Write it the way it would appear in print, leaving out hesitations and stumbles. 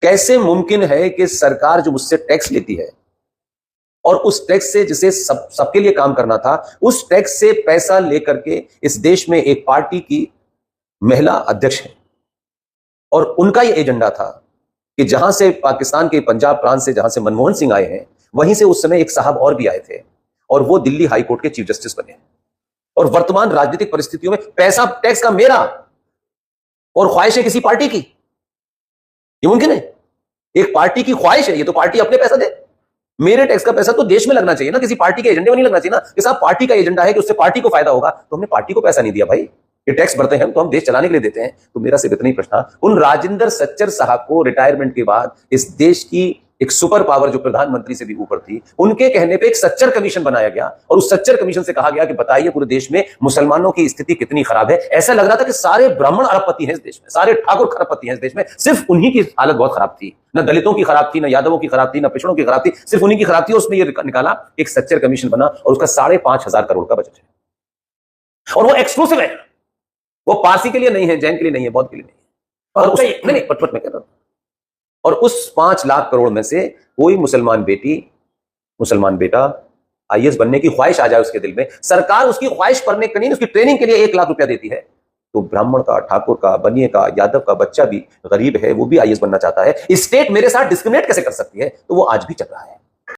कैसे मुमकिन है कि सरकार जो मुझसे टैक्स लेती है और उस टैक्स से जिसे सबके लिए काम करना था, उस टैक्स से पैसा लेकर के इस देश में एक पार्टी की महिला अध्यक्ष है और उनका यह एजेंडा था कि जहां से पाकिस्तान के पंजाब प्रांत से जहां से मनमोहन सिंह आए हैं, वहीं से उस समय एक साहब और भी आए थे और वो दिल्ली हाई कोर्ट के चीफ जस्टिस बने। और वर्तमान राजनीतिक परिस्थितियों में पैसा टैक्स का मेरा और ख्वाहिश है किसी पार्टी की, ये मुमकिन है? एक पार्टी की ख्वाहिश है, ये तो पार्टी अपने पैसा दे। मेरे टैक्स का पैसा तो देश में लगना चाहिए ना, किसी पार्टी के एजेंडे में नहीं लगना चाहिए ना कि साहब पार्टी का एजेंडा है कि उससे पार्टी को फायदा होगा, तो हमने पार्टी को पैसा नहीं दिया भाई। ये टैक्स भरते हैं तो हम देश चलाने के लिए देते हैं। तो मेरा सिर्फ इतना ही प्रश्न, उन राजेंद्र सच्चर साहब को रिटायरमेंट के बाद इस देश की एक सुपर पावर जो प्रधानमंत्री से भी ऊपर थी, उनके कहने पे एक सच्चर कमीशन बनाया गया और उस सच्चर कमीशन से कहा गया कि बताइए पूरे देश में मुसलमानों की स्थिति कितनी खराब है। ऐसा लग रहा था कि सारे ब्राह्मण अरबपति हैं इस देश में, सारे ठाकुर खरबपति हैं इस देश में, सिर्फ उन्हीं की हालत बहुत खराब थी। न दलितों की खराब थी, न यादवों की खराब थी, न पिछड़ों की खराब थी, सिर्फ उन्हीं की खराब थी। उसने ये निकाला, एक सच्चर कमीशन बना और उसका 5,500 करोड़ का बजट है और वो एक्सक्लूसिव है, वो पारसी के लिए नहीं है, जैन के लिए नहीं है, बौद्ध के लिए नहीं है। और नहीं पटपट में कह रहा हूं, और उस 5 लाख करोड़ में से कोई मुसलमान बेटा आईएएस बनने की ख्वाहिश आ जाए उसके दिल में, सरकार उसकी ख्वाहिश पढ़ने के नहीं, उसकी ट्रेनिंग के लिए 1 लाख रुपया देती है, तो ब्राह्मण का, ठाकुर का, बनिए का, यादव का बच्चा भी गरीब है, वो भी आईएएस बनना चाहता है। स्टेट मेरे साथ डिस्क्रिमिनेट कैसे कर सकती है? तो वो आज भी चल रहा है।